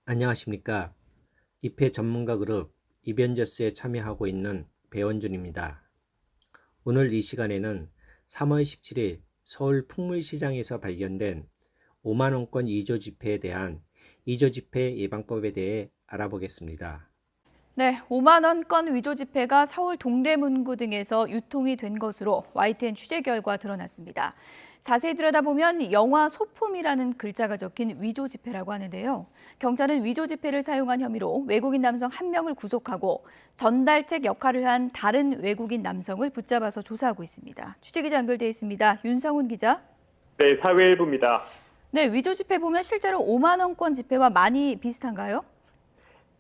안녕하십니까. 입회 전문가 그룹 이벤져스에 참여하고 있는 배원준입니다. 오늘 이 시간에는 3월 17일 서울 풍물시장에서 발견된 5만원권 위조 지폐에 대한 위조 지폐 예방법에 대해 알아보겠습니다. 네, 5만 원권 위조 지폐가 서울 동대문구 등에서 유통이 된 것으로 YTN 취재 결과 드러났습니다. 자세히 들여다보면 영화 소품이라는 글자가 적힌 위조 지폐라고 하는데요. 경찰은 위조 지폐를 사용한 혐의로 외국인 남성 1명을 구속하고 전달책 역할을 한 다른 외국인 남성을 붙잡아서 조사하고 있습니다. 취재기자 연결돼 있습니다. 윤성훈 기자. 네, 사회일부입니다. 네, 위조 지폐 보면 실제로 5만 원권 지폐와 많이 비슷한가요?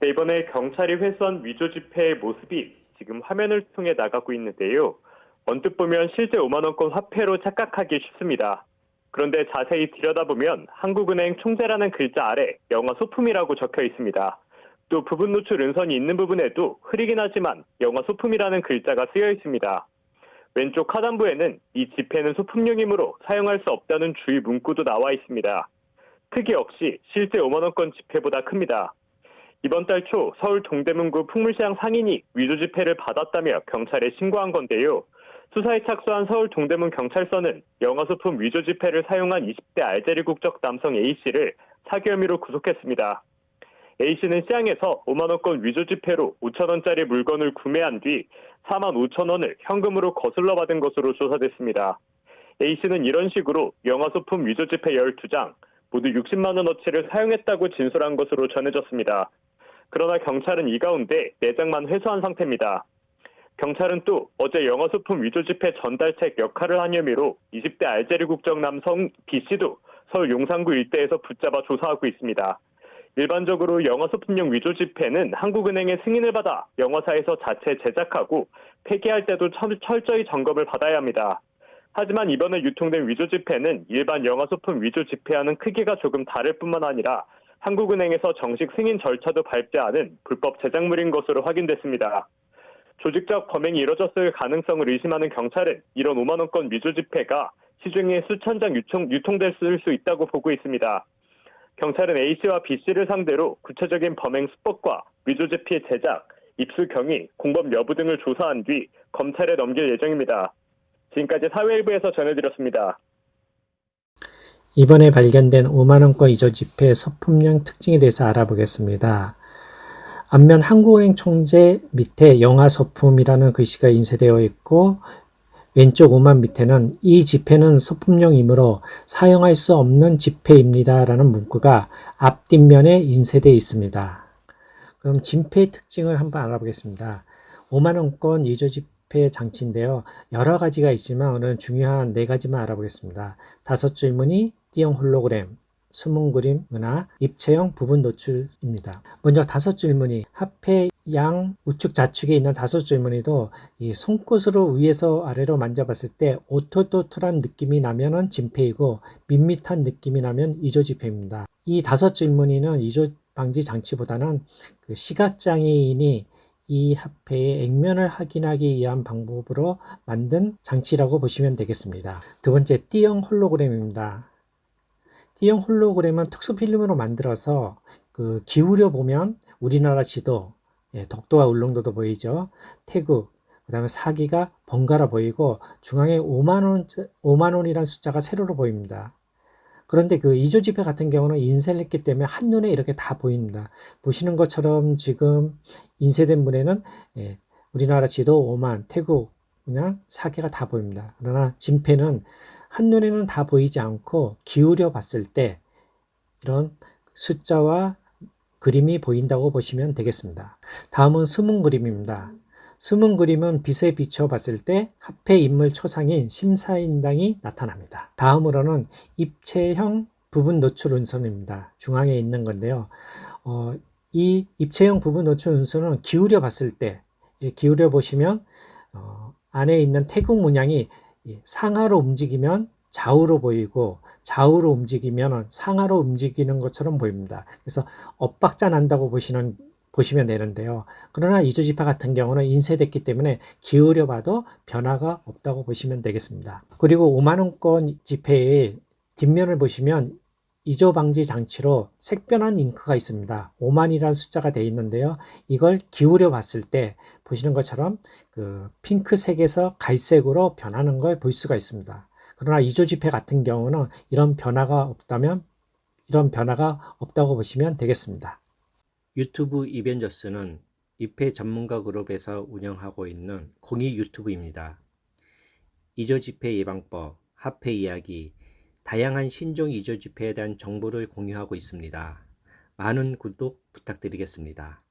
네, 이번에 경찰이 회수한 위조 지폐의 모습이 지금 화면을 통해 나가고 있는데요. 언뜻 보면 실제 5만 원권 화폐로 착각하기 쉽습니다. 그런데 자세히 들여다보면 한국은행 총재라는 글자 아래 영화 소품이라고 적혀 있습니다. 또 부분 노출 은선이 있는 부분에도 흐리긴 하지만 영화 소품이라는 글자가 쓰여 있습니다. 왼쪽 하단부에는 이 지폐는 소품용이므로 사용할 수 없다는 주의 문구도 나와 있습니다. 크기 역시 실제 5만 원권 지폐보다 큽니다. 이번 달 초 서울 동대문구 풍물시장 상인이 위조 지폐를 받았다며 경찰에 신고한 건데요. 수사에 착수한 서울 동대문 경찰서는 영화 소품 위조 지폐를 사용한 20대 알제리 국적 남성 A씨를 사기 혐의로 구속했습니다. A씨는 시장에서 5만 원권 위조 지폐로 5천 원짜리 물건을 구매한 뒤 4만 5천 원을 현금으로 거슬러 받은 것으로 조사됐습니다. A씨는 이런 식으로 영화 소품 위조 지폐 12장, 모두 60만 원어치를 사용했다고 진술한 것으로 전해졌습니다. 그러나 경찰은 이 가운데 4장만 회수한 상태입니다. 경찰은 또 어제 영화 소품 위조 지폐 전달책 역할을 한 혐의로 20대 알제리 국적 남성 B씨도 서울 용산구 일대에서 붙잡아 조사하고 있습니다. 일반적으로 영화 소품용 위조 지폐는 한국은행의 승인을 받아 영화사에서 자체 제작하고 폐기할 때도 철저히 점검을 받아야 합니다. 하지만 이번에 유통된 위조 지폐는 일반 영화 소품 위조 지폐와는 크기가 조금 다를 뿐만 아니라 한국은행에서 정식 승인 절차도 밟지 않은 불법 제작물인 것으로 확인됐습니다. 조직적 범행이 이뤄졌을 가능성을 의심하는 경찰은 이런 5만 원권 위조 지폐가 시중에 수천 장 유통됐을 수 있다고 보고 있습니다. 경찰은 A씨와 B씨를 상대로 구체적인 범행 수법과 위조 지폐 제작, 입수 경위, 공범 여부 등을 조사한 뒤 검찰에 넘길 예정입니다. 지금까지 사회일부에서 전해드렸습니다. 이번에 발견된 5만원권 위조 지폐 소품용 특징에 대해서 알아보겠습니다. 앞면 한국은행 총재 밑에 영화 소품이라는 글씨가 인쇄되어 있고 왼쪽 오만 밑에는 이 지폐는 소품용이므로 사용할 수 없는 지폐입니다 라는 문구가 앞뒷면에 인쇄되어 있습니다. 그럼 지폐의 특징을 한번 알아보겠습니다. 5만원권 위조 지폐 장치인데요. 여러 가지가 있지만 오늘은 중요한 4가지만 알아보겠습니다. 5줄 무늬, D형 홀로그램, 숨은 그림, 은하, 입체형 부분 노출입니다. 먼저 5줄 무늬, 화폐 양 우측 좌측에 있는 5줄 무늬도 이 손끝으로 위에서 아래로 만져봤을 때 오토토토한 느낌이 나면은 진폐이고 밋밋한 느낌이 나면 위조 지폐입니다. 이 5줄 무늬는 위조 방지 장치보다는 그 시각장애인이 이 화폐의 액면을 확인하기 위한 방법으로 만든 장치라고 보시면 되겠습니다. 두 번째, D형 홀로그램입니다. D형 홀로그램은 특수 필름으로 만들어서 그 기울여 보면 우리나라 지도, 독도와 울릉도도 보이죠. 태국, 그 다음에 사기가 번갈아 보이고 중앙에 5만 원이라는 숫자가 세로로 보입니다. 그런데 그 위조 지폐 같은 경우는 인쇄를 했기 때문에 한눈에 이렇게 다 보입니다. 보시는 것처럼 지금 인쇄된 문에는 우리나라 지도 5만, 태국, 그냥 사기가 다 보입니다. 그러나 진폐는 한눈에는 다 보이지 않고 기울여 봤을 때 이런 숫자와 그림이 보인다고 보시면 되겠습니다. 다음은 숨은 그림입니다. 숨은 그림은 빛에 비춰 봤을 때 화폐 인물 초상인 심사인당이 나타납니다. 다음으로는 입체형 부분 노출 운선입니다. 중앙에 있는 건데요. 이 입체형 부분 노출 운선은 기울여 봤을 때 기울여 보시면 안에 있는 태국 문양이 상하로 움직이면 좌우로 보이고 좌우로 움직이면 상하로 움직이는 것처럼 보입니다. 그래서 엇박자 난다고 보시면 되는데요. 그러나 위조 지폐 같은 경우는 인쇄됐기 때문에 기울여 봐도 변화가 없다고 보시면 되겠습니다. 그리고 5만원권 지폐의 뒷면을 보시면 이조 방지 장치로 색변한 잉크가 있습니다. 5만이라는 숫자가 되어 있는데요. 이걸 기울여 봤을 때 보시는 것처럼 그 핑크색에서 갈색으로 변하는 걸 볼 수가 있습니다. 그러나 이조 지폐 같은 경우는 이런 변화가 없다고 보시면 되겠습니다. 유튜브 이벤져스는 입회 전문가 그룹에서 운영하고 있는 공익 유튜브입니다. 이조 지폐 예방법, 화폐 이야기, 다양한 신종 이조 지폐에 대한 정보를 공유하고 있습니다. 많은 구독 부탁드리겠습니다.